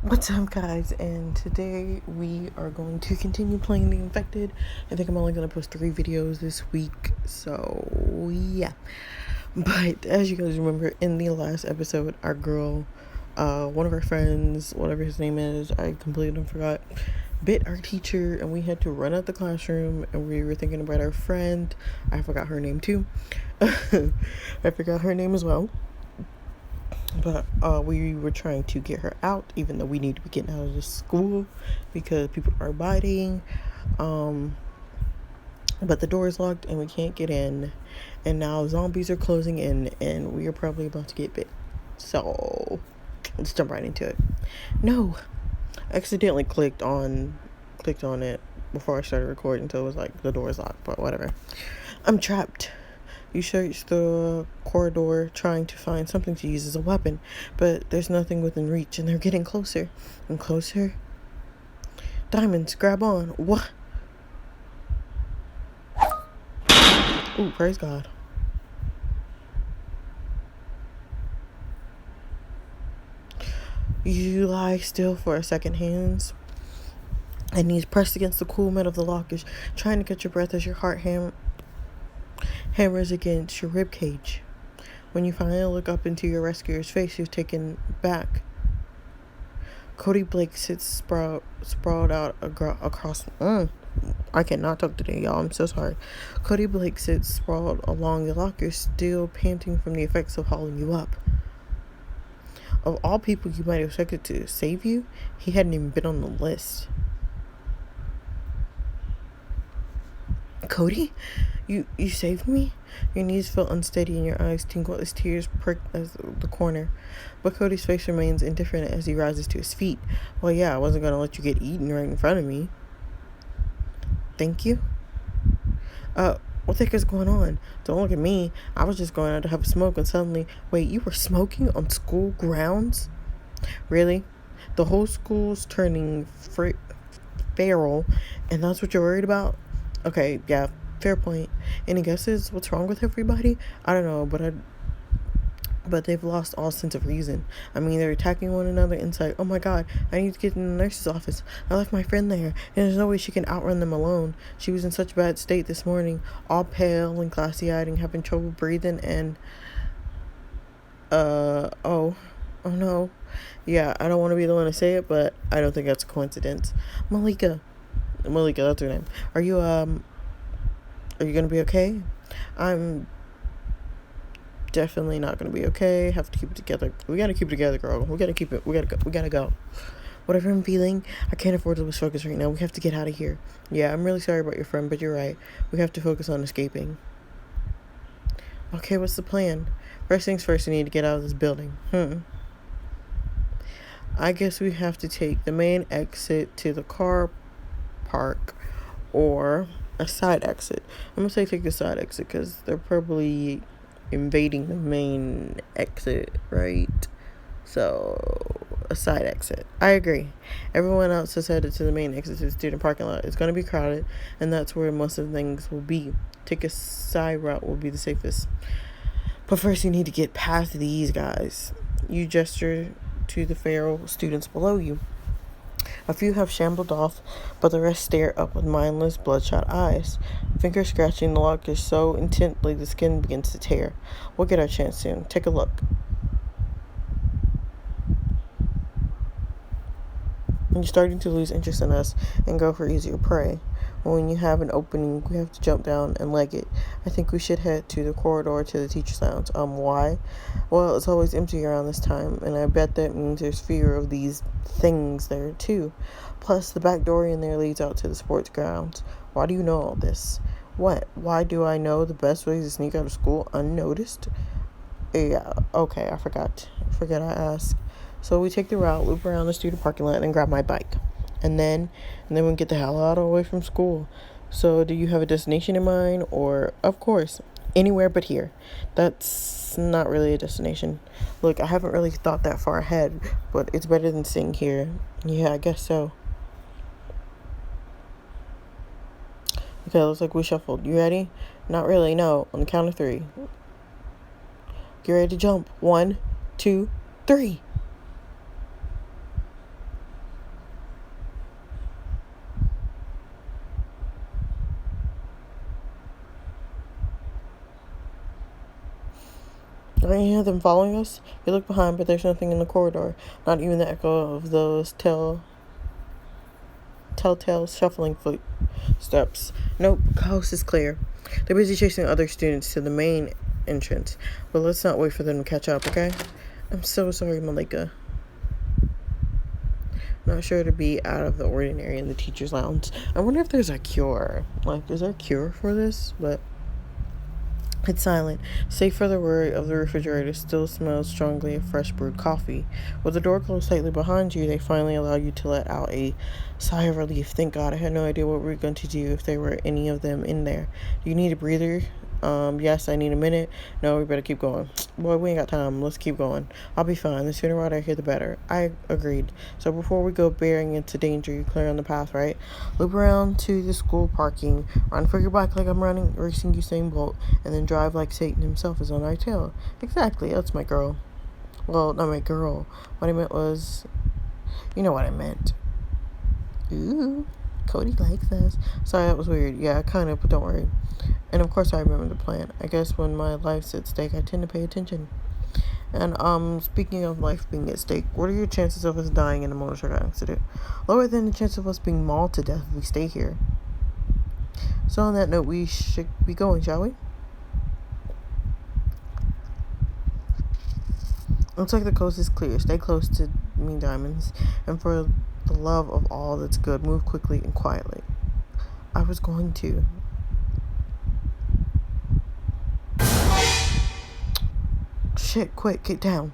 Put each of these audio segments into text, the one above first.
What's up, guys? And today we are going to continue playing The Infected. I think I'm only going to post 3 videos this week, so yeah. But as you guys remember, in the last episode, our girl, one of our friends, whatever his name is, I completely forgot, bit our teacher, and we had to run out the classroom, and we were thinking about our friend. I forgot her name too. I forgot her name as well. But we were trying to get her out, even though we need to be getting out of this school because people are biting. But the door is locked and we can't get in. And now zombies are closing in and we are probably about to get bit. So let's jump right into it. No, I accidentally clicked on it before I started recording, so it was like the door is locked, but whatever. I'm trapped. You search the corridor trying to find something to use as a weapon, but there's nothing within reach, and they're getting closer and closer. Diamonds, grab on. What? Ooh, praise God. You lie still for a second, hands and knees pressed against the cool metal of the lockers, trying to catch your breath as your heart hammers against your rib cage. When you finally look up into your rescuer's face, you're taken back. Cody Blake sits sprawled out across. I cannot talk today, y'all. I'm so sorry. Cody Blake sits sprawled along the locker, still panting from the effects of hauling you up. Of all people you might have expected to save you, he hadn't even been on the list. Cody? You saved me? Your knees feel unsteady and your eyes tingle as tears prick as the corner. But Cody's face remains indifferent as he rises to his feet. Well, yeah, I wasn't going to let you get eaten right in front of me. Thank you? What the heck is going on? Don't look at me. I was just going out to have a smoke and suddenly... Wait, you were smoking on school grounds? Really? The whole school's turning feral and that's what you're worried about? Okay, yeah, fair point. Any guesses? What's wrong with everybody? I don't know, but they've lost all sense of reason. I mean, they're attacking one another and it's like, oh my God, I need to get in the nurse's office. I left my friend there, and there's no way she can outrun them alone. She was in such a bad state this morning, all pale and glassy-eyed and having trouble breathing and, oh no. Yeah, I don't want to be the one to say it, but I don't think that's a coincidence. Malika, that's her name. Are you gonna be okay? I'm definitely not gonna be okay. Have to keep it together. We gotta keep it together, girl. We gotta keep it. We gotta go. Whatever I'm feeling, I can't afford to lose focus right now. We have to get out of here. Yeah, I'm really sorry about your friend, but you're right. We have to focus on escaping. Okay, what's the plan? First things first, we need to get out of this building. I guess we have to take the main exit to the car park or a side exit. I'm gonna say take the side exit because they're probably invading the main exit, right? So a side exit. I agree. Everyone else has headed to the main exit to the student parking lot. It's gonna be crowded, and that's where most of the things will be. Take a side route will be the safest. But first you need to get past these guys. You gesture to the feral students below you. A few have shambled off, but the rest stare up with mindless, bloodshot eyes. Fingers scratching the locker so intently the skin begins to tear. We'll get our chance soon. Take a look. You're starting to lose interest in us and go for easier prey. When you have an opening, we have to jump down and leg it. I think we should head to the corridor to the teacher's lounge. Why? Well, it's always empty around this time, and I bet that means there's fewer of these things there, too. Plus, the back door in there leads out to the sports grounds. Why do you know all this? What? Why do I know the best way to sneak out of school unnoticed? Yeah, okay, I forgot I asked. So we take the route, loop around the student parking lot, and grab my bike. And then we get the hell out away from school. So do you have a destination in mind? Or, of course, anywhere but here. That's not really a destination. Look, I haven't really thought that far ahead, but it's better than staying here. Yeah, I guess so. Okay, looks like we shuffled. You ready? Not really, no. On the count of 3. Get ready to jump. 1, 2, 3. Don't you hear them following us? You look behind, but there's nothing in the corridor. Not even the echo of those telltale shuffling footsteps. Nope, coast is clear. They're busy chasing other students to the main entrance. But let's not wait for them to catch up, okay? I'm so sorry, Malika. Not sure to be out of the ordinary in the teacher's lounge. I wonder if there's a cure. Like, is there a cure for this? But it's silent. Save for the word of the refrigerator still smells strongly of fresh brewed coffee. With the door closed tightly behind you, they finally allow you to let out a sigh of relief. Thank God, I had no idea what we were going to do if there were any of them in there. Do you need a breather? Yes, I need a minute. No, we better keep going. Boy, we ain't got time. Let's keep going. I'll be fine. The sooner out I hear, the better. I agreed. So before we go bearing into danger, you clear on the path, right? Loop around to the school parking. Run for your bike like I'm racing Usain Bolt, and then drive like Satan himself is on our tail. Exactly. That's my girl. Well, not my girl. What I meant was, you know what I meant. Ooh, Cody likes us. Sorry, that was weird. Yeah, kind of, but don't worry. And of course I remember the plan. I guess when my life's at stake, I tend to pay attention. And speaking of life being at stake, what are your chances of us dying in a motorcycle accident? Lower than the chance of us being mauled to death if we stay here. So on that note, we should be going, shall we? Looks like the coast is clear. Stay close to me, diamonds. And for the love of all that's good, move quickly and quietly. I was going to. Shit, quick, get down.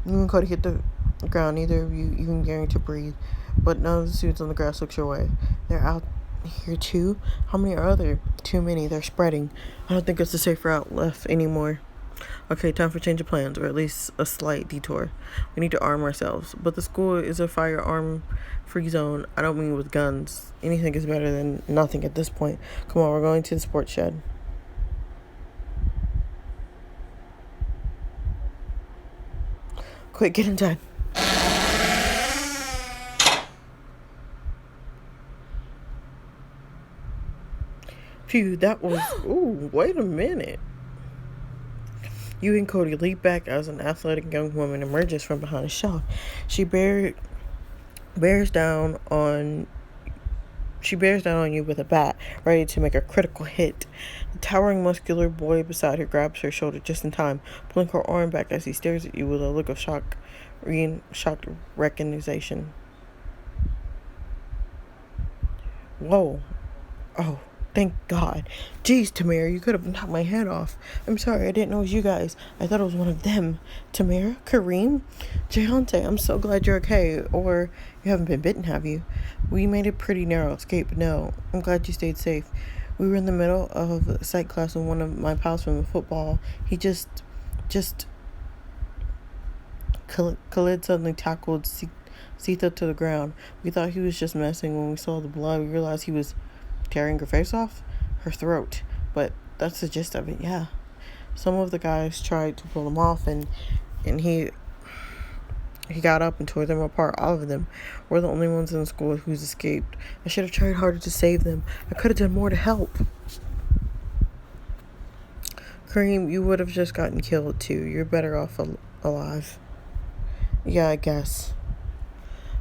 You and Cody hit the ground, neither of you even daring to breathe. But none of the students on the grass looks your way. They're out here too? How many are there? Too many. They're spreading. I don't think it's a safe route left anymore. Okay, time for change of plans, or at least a slight detour. We need to arm ourselves. But the school is a firearm-free zone. I don't mean with guns. Anything is better than nothing at this point. Come on, we're going to the sports shed. Quick, get inside. Phew, that was... Ooh, wait a minute. You and Cody leap back as an athletic young woman emerges from behind a shelf. She bears down on you with a bat, ready to make a critical hit. The towering muscular boy beside her grabs her shoulder just in time, pulling her arm back as he stares at you with a look of shocked recognition. Whoa. Oh. Thank God. Jeez, Tamara, you could have knocked my head off. I'm sorry, I didn't know it was you guys. I thought it was one of them. Tamara? Kareem? Jayante, I'm so glad you're okay. Or you haven't been bitten, have you? We made a pretty narrow escape, but no. I'm glad you stayed safe. We were in the middle of psych class when one of my pals from the football, he just... Khalid suddenly tackled Sita to the ground. We thought he was just messing. When we saw the blood, we realized he was... tearing her face off, her throat, but that's the gist of it. Yeah, some of the guys tried to pull him off, and he got up and tore them apart. All of them. We're the only ones in the school who's escaped. I should have tried harder to save them. I could have done more to help. Kareem, you would have just gotten killed too. You're better off alive. Yeah, I guess.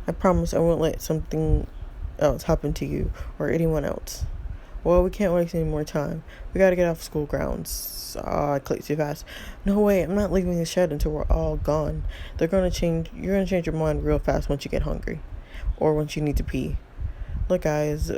I promise I won't let something else happen to you or anyone else. Well, we can't waste any more time. We gotta get off school grounds. I clicked too fast. No way, I'm not leaving the shed until we're all gone. You're gonna change your mind real fast once you get hungry. Or once you need to pee. Look guys,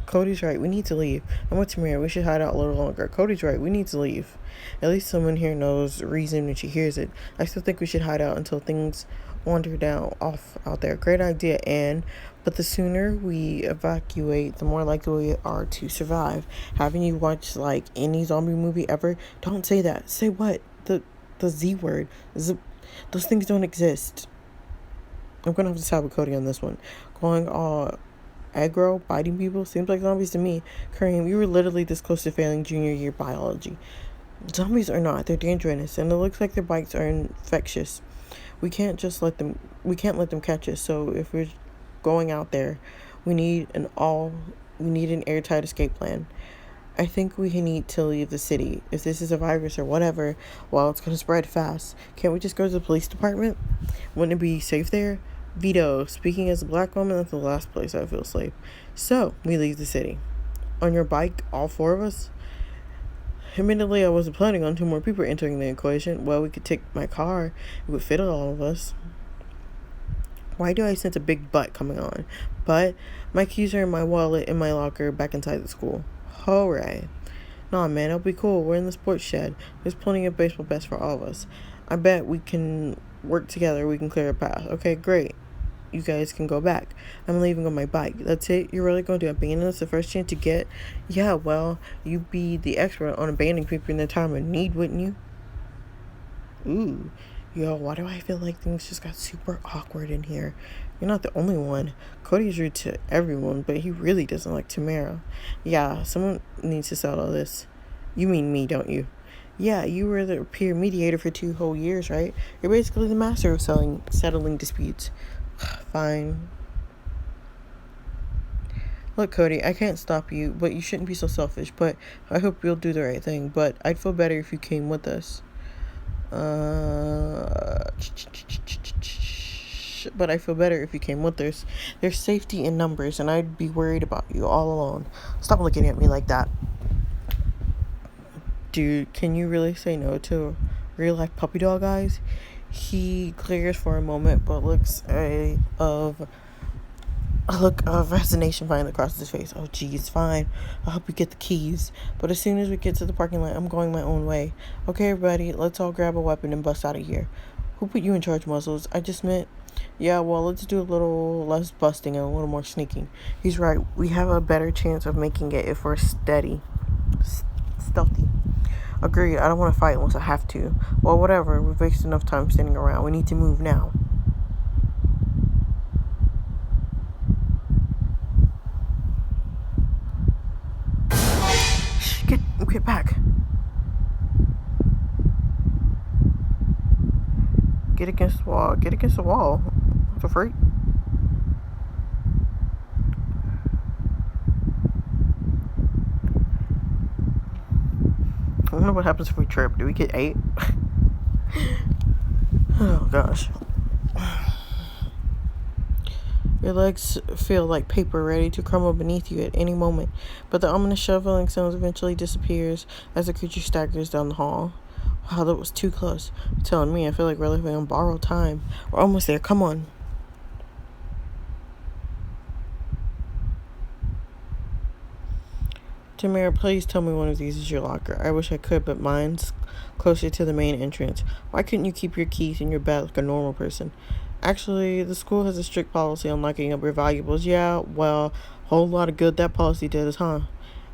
Cody's right, we need to leave. I'm with Tamara, we should hide out a little longer. Cody's right, we need to leave. At least someone here knows the reason when she hears it. I still think we should hide out until things wander off out there. Great idea, Anne. But the sooner we evacuate, the more likely we are to survive. Haven't you watched like any zombie movie ever? Don't say that. Say what? The Z word. Those things don't exist. I'm gonna have to side with Cody on this one. Going all aggro, biting people, seems like zombies to me. Kareem, you were literally this close to failing junior year biology. Zombies are not. They're dangerous, and it looks like their bites are infectious. We can't let them catch us. So if we're going out there, We need an airtight escape plan. I think we need to leave the city. If this is a virus or whatever, well, it's gonna spread fast. Can't we just go to the police department? Wouldn't it be safe there? Vito, speaking as a black woman, that's the last place I feel safe. So, we leave the city. On your bike, all four of us? Admittedly, I wasn't planning on two more people entering the equation. Well, we could take my car. It would fit all of us. Why do I sense a big butt coming on? But my keys are in my wallet in my locker back inside the school. Hooray. Nah, man, it'll be cool. We're in the sports shed. There's plenty of baseball bats for all of us. I bet we can work together. We can clear a path. Okay, great. You guys can go back. I'm leaving on my bike. That's it? You're really going to abandon us the first chance you get? Yeah, well, you'd be the expert on abandoning people in their time of need, wouldn't you? Ooh. Yo, why do I feel like things just got super awkward in here? You're not the only one. Cody's rude to everyone, but he really doesn't like Tamara. Yeah, someone needs to settle this. You mean me, don't you? Yeah, you were the peer mediator for 2 whole years, right? You're basically the master of settling disputes. Fine. Look, Cody, I can't stop you, but you shouldn't be so selfish. But I hope you'll do the right thing. But I'd feel better if you came with us. But I feel better if you came with us. There's safety in numbers, and I'd be worried about you all alone. Stop looking at me like that. Dude, can you really say no to real life puppy dog eyes? He glares for a moment, but a look of resignation finally crosses his face. Oh, geez, fine. I hope you get the keys. But as soon as we get to the parking lot, I'm going my own way. Okay, everybody, let's all grab a weapon and bust out of here. Who put you in charge, Muscles? I just meant... Yeah, well, let's do a little less busting and a little more sneaking. He's right. We have a better chance of making it if we're stealthy. Agreed. I don't want to fight unless I have to. Well, whatever. We've wasted enough time standing around. We need to move now. Get back. Get against the wall. Get against the wall. What the freak? I wonder what happens if we trip. Do we get 8? Oh, gosh. Your legs feel like paper ready to crumble beneath you at any moment, but the ominous shoveling sound eventually disappears as the creature staggers down the hall. Wow, that was too close. You're telling me I feel like we're living on borrowed time. We're almost there. Come on. Tamara, please tell me one of these is your locker. I wish I could, but mine's closer to the main entrance. Why couldn't you keep your keys in your bag like a normal person? Actually, the school has a strict policy on locking up your valuables. Yeah, well, whole lot of good that policy did us, huh?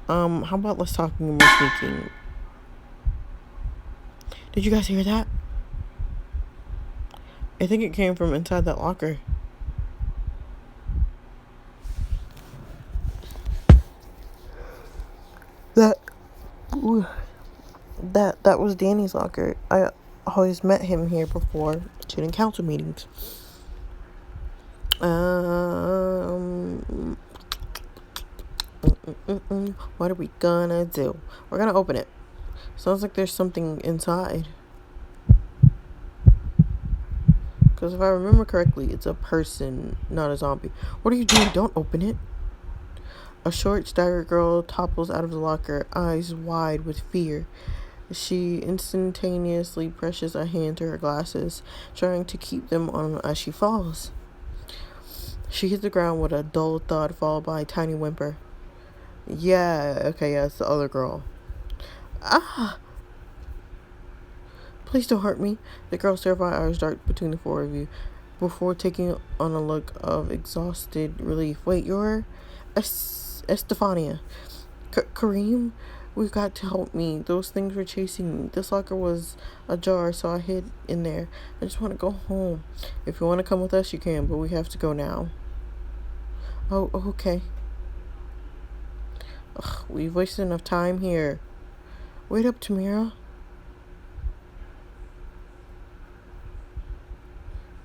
How about less talking and more sneaking? Did you guys hear that? I think it came from inside that locker. That was Danny's locker. I always met him here before student council meetings. What are we gonna do? We're gonna open it. Sounds like there's something inside. Because if I remember correctly, it's a person, not a zombie. What are you doing? Don't open it. A short, staggered girl topples out of the locker, eyes wide with fear. She instantaneously presses a hand to her glasses, trying to keep them on as she falls. She hits the ground with a dull thud, followed by a tiny whimper. Yeah, it's the other girl. Ah! Please don't hurt me. The girl's terrified eyes dart between the four of you, before taking on a look of exhausted relief. Wait, you're Estefania. Kareem? We've got to help me. Those things were chasing me. This locker was ajar, so I hid in there. I just want to go home. If you want to come with us, you can, but we have to go now. Oh, okay. Ugh, we've wasted enough time here. Wait up, Tamara.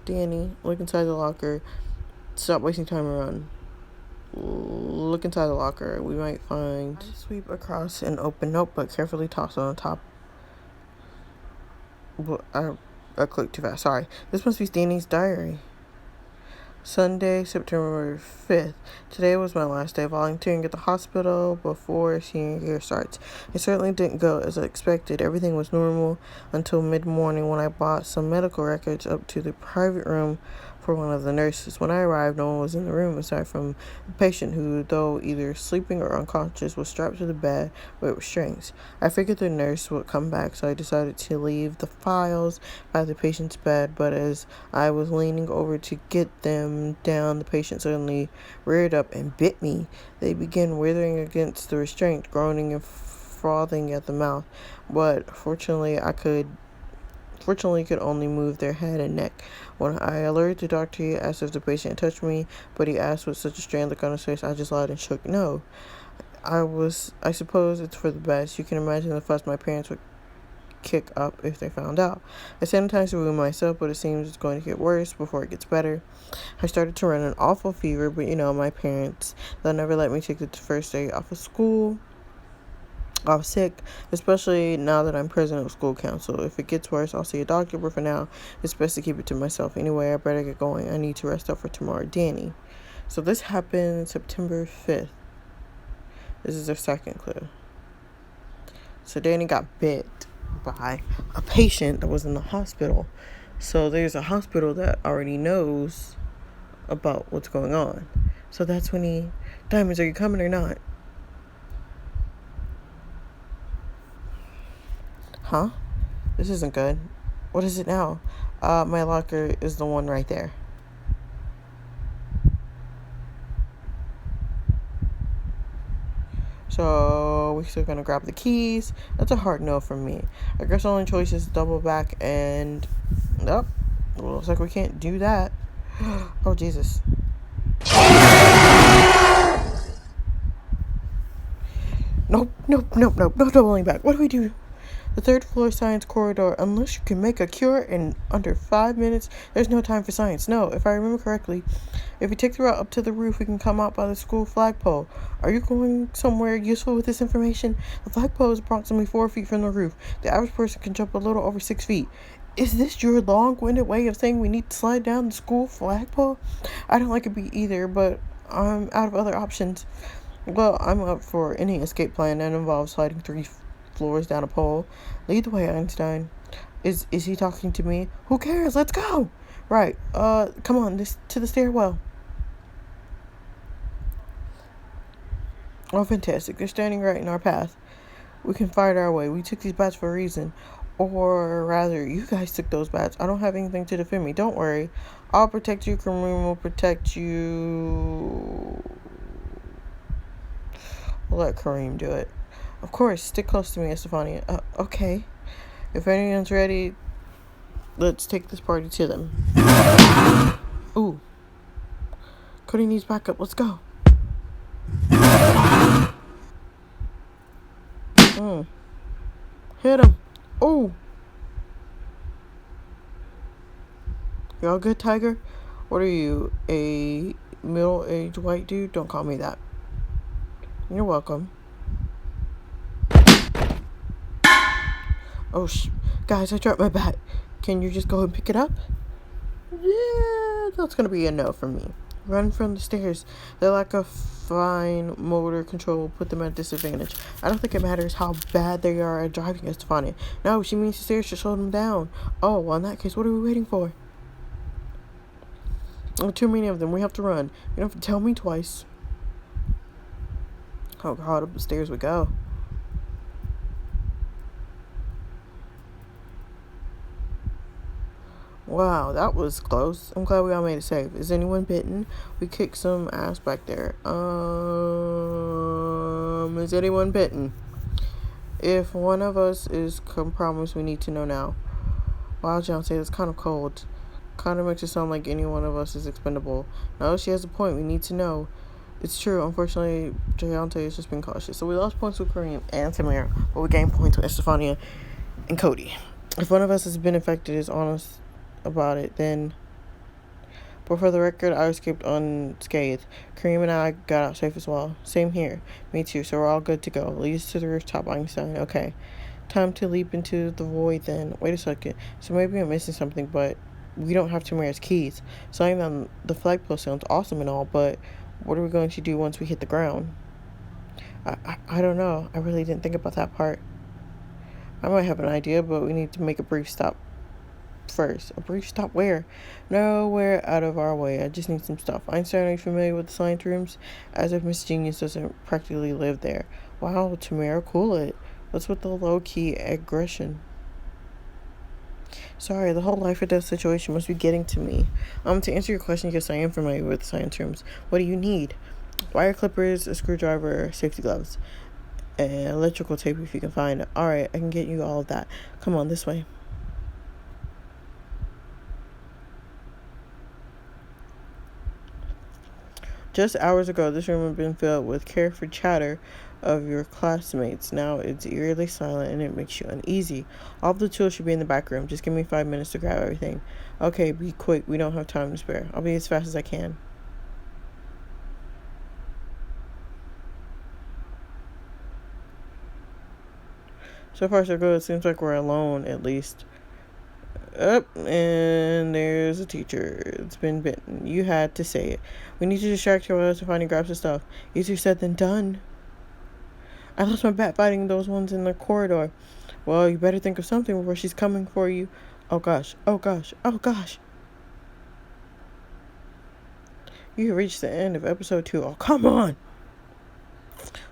Danny, look inside the locker. Stop wasting time and run. look inside the locker. We might find... I sweep across an open notebook, carefully tossed on the top. Well, I clicked too fast. Sorry. This must be Danny's diary. Sunday, September 5th. Today was my last day volunteering at the hospital before senior year starts. It certainly didn't go as I expected. Everything was normal until mid-morning when I brought some medical records up to the private room for one of the nurses. When I arrived, no one was in the room aside from the patient who, though either sleeping or unconscious, was strapped to the bed with strings. I figured the nurse would come back, so I decided to leave the files by the patient's bed, but as I was leaning over to get them down, the patient suddenly reared up and bit me. They began writhing against the restraint, groaning and frothing at the mouth, but fortunately could only move their head and neck. When I alerted the doctor, he asked if the patient touched me, but he asked with such a strange look on his face, I just lied and shook no. I suppose it's for the best. You can imagine the fuss my parents would kick up if they found out. I sanitized the room myself, but it seems it's going to get worse before it gets better. I started to run an awful fever, but my parents, they'll never let me take the first day off of school. I was sick, especially now that I'm president of school council. If it gets worse, I'll see a doctor, but for now, it's best to keep it to myself. Anyway, I better get going. I need to rest up for tomorrow. Danny. So this happened September 5th. This is their second clue. So Danny got bit by a patient that was in the hospital. So there's a hospital that already knows about what's going on. So that's when Diamonds, are you coming or not? Huh? This isn't good. What is it now? My locker is the one right there. So we're still gonna grab the keys. That's a hard no from me. I guess the only choice is double back and... Nope. Looks like we can't do that. Oh, Jesus. Nope. No doubling back. What do we do? The third floor science corridor. Unless you can make a cure in under 5 minutes, there's no time for science. No, if I remember correctly, if we take the route up to the roof, we can come out by the school flagpole. Are you going somewhere useful with this information? The flagpole is approximately 4 feet from the roof. The average person can jump a little over 6 feet. Is this your long-winded way of saying we need to slide down the school flagpole? I don't like it either, but I'm out of other options. Well, I'm up for any escape plan that involves sliding 3 floors down a pole. Lead the way, Einstein. Is he talking to me? Who cares? Let's go. Right. Come on, to the stairwell. Oh, fantastic. They're standing right in our path. We can fight our way. We took these bats for a reason. Or rather, you guys took those bats. I don't have anything to defend me. Don't worry. I'll protect you. Kareem will protect you. We'll let Kareem do it. Of course, stick close to me, Estefania. Okay. If anyone's ready, let's take this party to them. Ooh. Cody needs backup. Let's go. Hit him. Ooh. You all good, Tiger? What are you, a middle-aged white dude? Don't call me that. You're welcome. Oh, guys, I dropped my bat. Can you just go and pick it up? Yeah, that's going to be a no from me. Run from the stairs. Their lack of fine motor control will put them at a disadvantage. I don't think it matters how bad they are at driving, Estefania. No, she means the stairs should slow them down. Oh, well, in that case, what are we waiting for? There are too many of them. We have to run. You don't have to tell me twice. Oh, God, up the stairs we go. Wow, that was close. I'm glad we all made it safe. Is anyone bitten? We kicked some ass back there. Is anyone bitten? If one of us is compromised, we need to know now. Wow, John said it's kind of cold. Kind of makes it sound like any one of us is expendable. No, she has a point. We need to know. It's true. Unfortunately, Jayante is just being cautious. So we lost points with Kareem and Tamara, but we gained points with Estefania and Cody. If one of us has been infected, is honest about it, then But for the record, I escaped unscathed. Kareem and I got out safe as well. Same here. Me too. So we're all good to go. Lead us to the rooftop, Einstein. Okay. Time to leap into the void then. Wait a second. So maybe I'm missing something, but we don't have Tamara's keys. Sliding on the flagpole sounds awesome and all, but what are we going to do once we hit the ground? I don't know. I really didn't think about that part. I might have an idea, but we need to make a brief stop first. A brief stop where? Nowhere out of our way. I just need some stuff. Einstein, are you familiar with the science rooms? As if Miss Genius doesn't practically live there. Wow, Tamara, cool it. What's with the low-key aggression? Sorry, the whole life or death situation must be getting to me. To answer your question, yes, I am familiar with science rooms. What do you need? Wire clippers, a screwdriver, safety gloves, and electrical tape if you can find it. Alright, I can get you all of that. Come on, this way. Just hours ago, this room had been filled with carefree chatter of your classmates. Now it's eerily silent and it makes you uneasy. All of the tools should be in the back room. Just give me 5 minutes to grab everything. Okay, be quick. We don't have time to spare. I'll be as fast as I can. So far, so good. It seems like we're alone, at least. Up, and there's a teacher. It's been bitten. You had to say it. We need to distract her while else to find and grab some stuff. Easier said than done. I lost my bat fighting those ones in the corridor. Well, you better think of something before she's coming for you. Oh gosh, oh gosh, oh gosh. You have reached the end of episode 2. Oh, come on!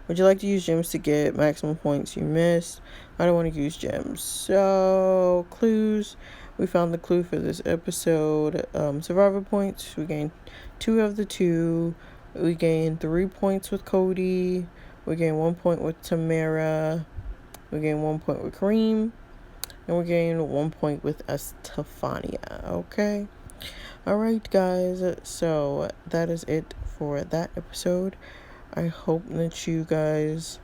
Would you like to use gems to get maximum points you missed? I don't want to use gems. So, clues. We found the clue for this episode. Survivor points. We gained 2 of the 2. We gained 3 points with Cody. We gained 1 point with Tamara. We gained 1 point with Kareem. And we gained 1 point with Estefania. Okay? Alright, guys. So, that is it for that episode. I hope that you guys...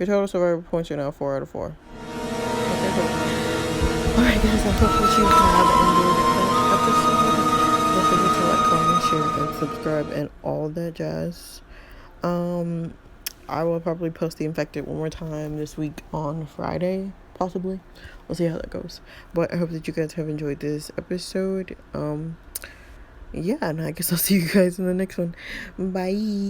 Your total survivor points are now 4 out of 4. Alright, guys, I hope that you have enjoyed that episode. Don't forget to like, comment, share, and subscribe, and all that jazz. I will probably post The Infected one more time this week on Friday, possibly. We'll see how that goes. But I hope that you guys have enjoyed this episode. Yeah, and I guess I'll see you guys in the next one. Bye.